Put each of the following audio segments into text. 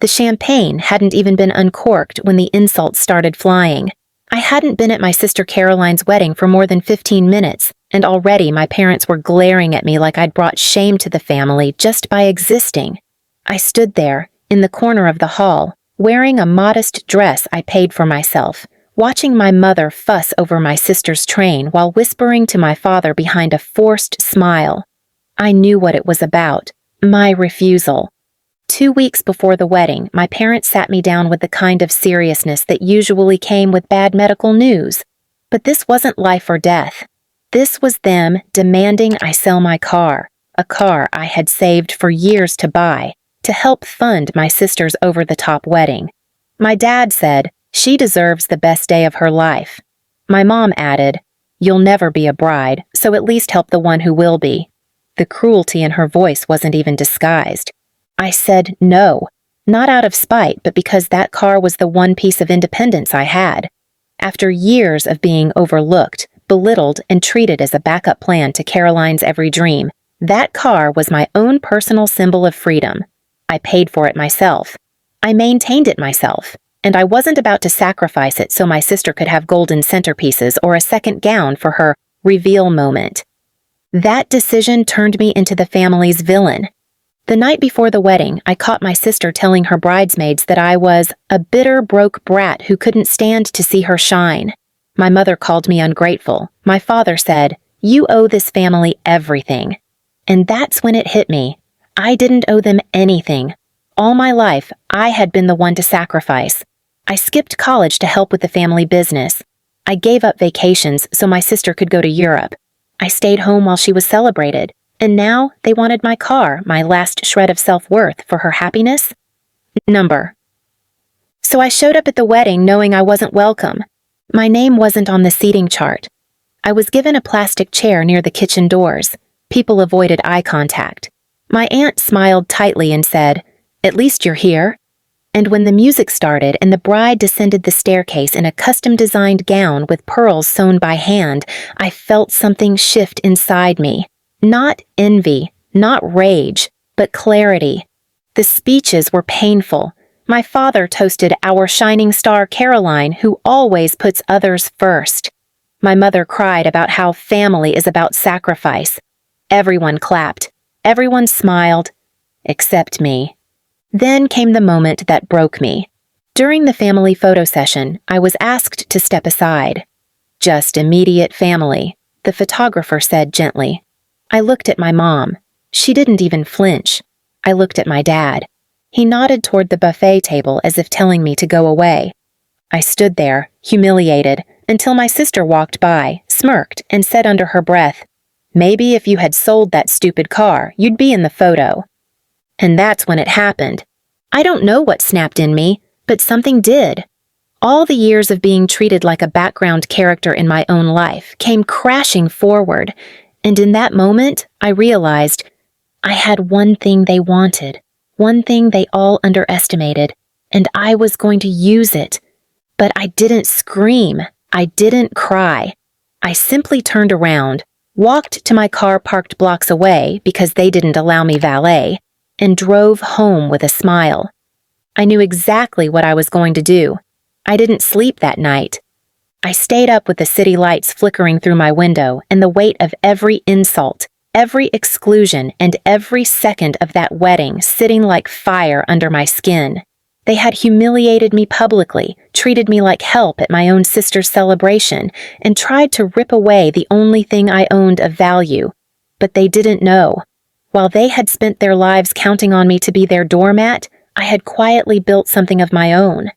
The champagne hadn't even been uncorked when the insults started flying. I hadn't been at my sister Caroline's wedding for more than 15 minutes, and already my parents were glaring at me like I'd brought shame to the family just by existing. I stood there, in the corner of the hall, wearing a modest dress I paid for myself, watching my mother fuss over my sister's train while whispering to my father behind a forced smile. I knew what it was about, my refusal. 2 weeks before the wedding, my parents sat me down with the kind of seriousness that usually came with bad medical news. But this wasn't life or death. This was them demanding I sell my car, a car I had saved for years to buy, to help fund my sister's over-the-top wedding. My dad said, "She deserves the best day of her life." My mom added, "You'll never be a bride, so at least help the one who will be." The cruelty in her voice wasn't even disguised. I said no, not out of spite, but because that car was the one piece of independence I had. After years of being overlooked, belittled, and treated as a backup plan to Caroline's every dream, that car was my own personal symbol of freedom. I paid for it myself. I maintained it myself, and I wasn't about to sacrifice it so my sister could have golden centerpieces or a second gown for her reveal moment. That decision turned me into the family's villain. The night before the wedding, I caught my sister telling her bridesmaids that I was a bitter, broke brat who couldn't stand to see her shine. My mother called me ungrateful. My father said, "You owe this family everything." And that's when it hit me. I didn't owe them anything. All my life, I had been the one to sacrifice. I skipped college to help with the family business. I gave up vacations so my sister could go to Europe. I stayed home while she was celebrated. And now they wanted my car, my last shred of self-worth, for her happiness? Number. So I showed up at the wedding knowing I wasn't welcome. My name wasn't on the seating chart. I was given a plastic chair near the kitchen doors. People avoided eye contact. My aunt smiled tightly and said, "At least you're here." And when the music started and the bride descended the staircase in a custom-designed gown with pearls sewn by hand, I felt something shift inside me. Not envy, not rage, but clarity. The speeches were painful. My father toasted our shining star Caroline, who always puts others first. My mother cried about how family is about sacrifice. Everyone clapped. Everyone smiled. Except me. Then came the moment that broke me. During the family photo session, I was asked to step aside. "Just immediate family," the photographer said gently. I looked at my mom. She didn't even flinch. I looked at my dad. He nodded toward the buffet table as if telling me to go away. I stood there, humiliated, until my sister walked by, smirked, and said under her breath, "Maybe if you had sold that stupid car, you'd be in the photo." And that's when it happened. I don't know what snapped in me, but something did. All the years of being treated like a background character in my own life came crashing forward. And in that moment, I realized I had one thing they wanted, one thing they all underestimated, and I was going to use it. But I didn't scream. I didn't cry. I simply turned around, walked to my car parked blocks away because they didn't allow me valet, and drove home with a smile. I knew exactly what I was going to do. I didn't sleep that night. I stayed up with the city lights flickering through my window and the weight of every insult, every exclusion, and every second of that wedding sitting like fire under my skin. They had humiliated me publicly, treated me like help at my own sister's celebration, and tried to rip away the only thing I owned of value. But they didn't know. While they had spent their lives counting on me to be their doormat, I had quietly built something of my own.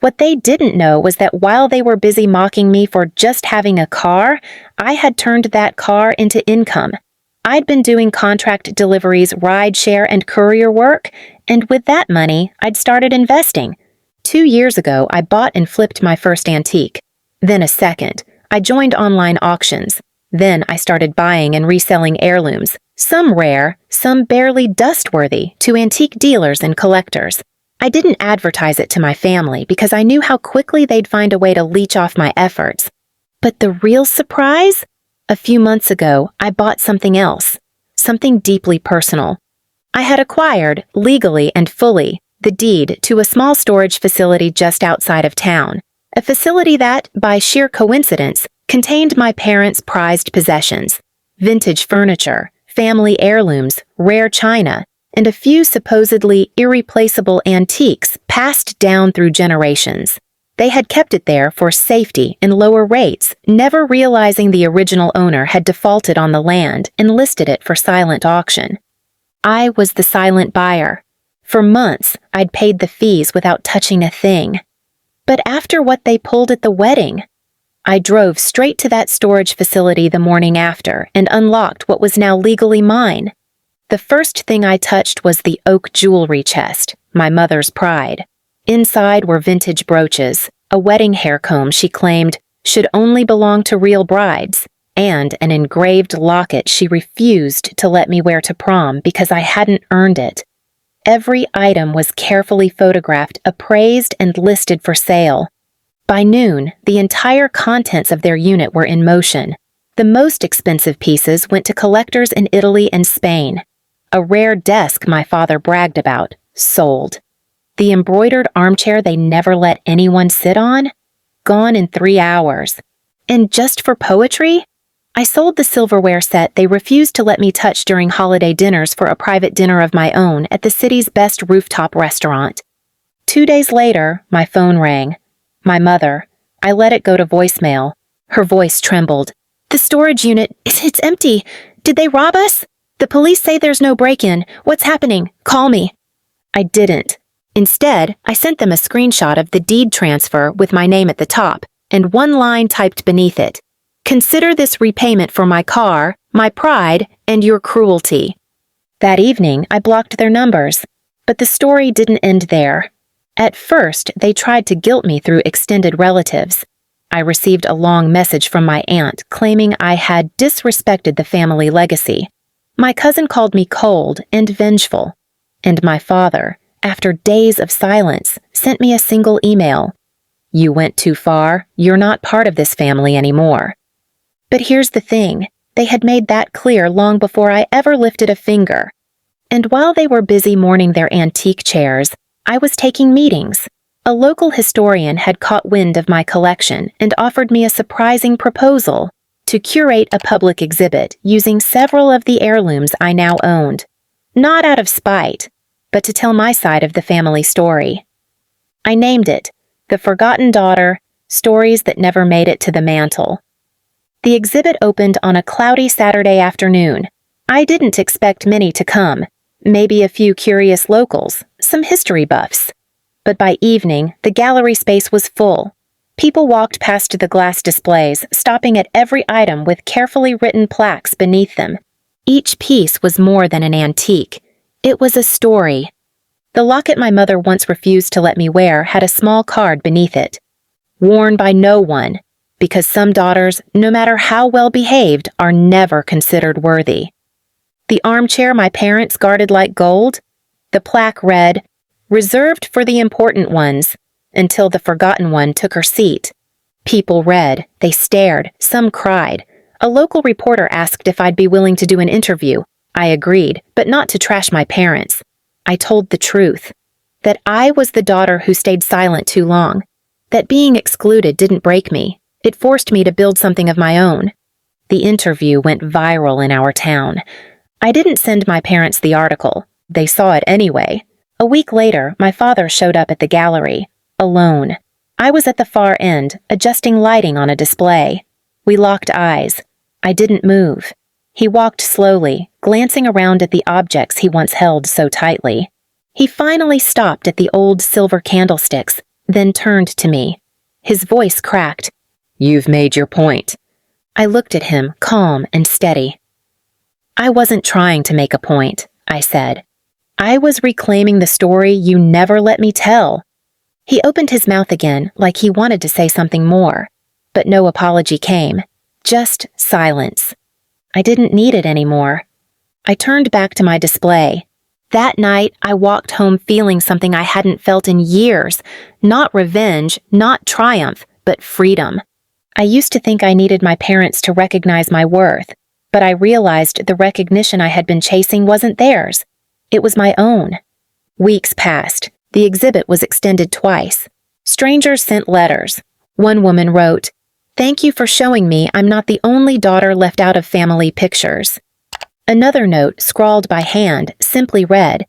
What they didn't know was that while they were busy mocking me for just having a car, I had turned that car into income. I'd been doing contract deliveries, rideshare, and courier work, and with that money, I'd started investing. 2 years ago, I bought and flipped my first antique. Then a second. I joined online auctions. Then I started buying and reselling heirlooms, some rare, some barely dust-worthy, to antique dealers and collectors. I didn't advertise it to my family because I knew how quickly they'd find a way to leech off my efforts. But the real surprise? A few months ago, I bought something else, something deeply personal. I had acquired, legally and fully, the deed to a small storage facility just outside of town, a facility that, by sheer coincidence, contained my parents' prized possessions, vintage furniture, family heirlooms, rare china, and a few supposedly irreplaceable antiques passed down through generations. They had kept it there for safety and lower rates, never realizing the original owner had defaulted on the land and listed it for silent auction. I was the silent buyer. For months, I'd paid the fees without touching a thing. But after what they pulled at the wedding, I drove straight to that storage facility the morning after and unlocked what was now legally mine. The first thing I touched was the oak jewelry chest, my mother's pride. Inside were vintage brooches, a wedding hair comb she claimed should only belong to real brides, and an engraved locket she refused to let me wear to prom because I hadn't earned it. Every item was carefully photographed, appraised, and listed for sale. By noon, the entire contents of their unit were in motion. The most expensive pieces went to collectors in Italy and Spain. A rare desk my father bragged about, sold. The embroidered armchair they never let anyone sit on? Gone in 3 hours. And just for poetry? I sold the silverware set they refused to let me touch during holiday dinners for a private dinner of my own at the city's best rooftop restaurant. 2 days later, my phone rang. My mother. I let it go to voicemail. Her voice trembled. "The storage unit, it's empty. Did they rob us? The police say there's no break-in. What's happening? Call me." I didn't. Instead, I sent them a screenshot of the deed transfer with my name at the top, and one line typed beneath it. "Consider this repayment for my car, my pride, and your cruelty." That evening, I blocked their numbers. But the story didn't end there. At first, they tried to guilt me through extended relatives. I received a long message from my aunt claiming I had disrespected the family legacy. My cousin called me cold and vengeful. And my father, after days of silence, sent me a single email. "You went too far. You're not part of this family anymore." But here's the thing. They had made that clear long before I ever lifted a finger. And while they were busy mourning their antique chairs, I was taking meetings. A local historian had caught wind of my collection and offered me a surprising proposal to curate a public exhibit using several of the heirlooms I now owned. Not out of spite, but to tell my side of the family story. I named it, The Forgotten Daughter, Stories That Never Made It to the Mantle. The exhibit opened on a cloudy Saturday afternoon. I didn't expect many to come, maybe a few curious locals, some history buffs. But by evening, the gallery space was full. People walked past the glass displays, stopping at every item with carefully written plaques beneath them. Each piece was more than an antique. It was a story. The locket my mother once refused to let me wear had a small card beneath it. "Worn by no one, because some daughters, no matter how well behaved, are never considered worthy." The armchair my parents guarded like gold? The plaque read, "Reserved for the important ones," until the forgotten one took her seat. People read, they stared, some cried. A local reporter asked if I'd be willing to do an interview. I agreed, but not to trash my parents. I told the truth. That I was the daughter who stayed silent too long. That being excluded didn't break me. It forced me to build something of my own. The interview went viral in our town. I didn't send my parents the article. They saw it anyway. A week later, my father showed up at the gallery, alone. I was at the far end, adjusting lighting on a display. We locked eyes. I didn't move. He walked slowly, glancing around at the objects he once held so tightly. He finally stopped at the old silver candlesticks, then turned to me. His voice cracked. "You've made your point." I looked at him, calm and steady. "I wasn't trying to make a point," I said. "I was reclaiming the story you never let me tell." He opened his mouth again, like he wanted to say something more. But no apology came. Just silence. I didn't need it anymore. I turned back to my display. That night, I walked home feeling something I hadn't felt in years. Not revenge, not triumph, but freedom. I used to think I needed my parents to recognize my worth, but I realized the recognition I had been chasing wasn't theirs. It was my own. Weeks passed. The exhibit was extended twice. Strangers sent letters. One woman wrote, "Thank you for showing me I'm not the only daughter left out of family pictures." Another note, scrawled by hand, simply read,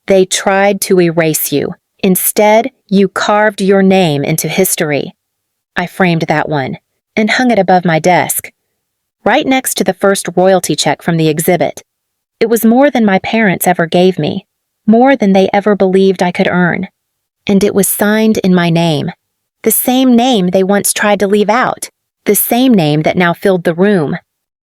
"They tried to erase you. Instead, you carved your name into history." I framed that one and hung it above my desk, right next to the first royalty check from the exhibit. It was more than my parents ever gave me, more than they ever believed I could earn. And it was signed in my name, the same name they once tried to leave out, the same name that now filled the room.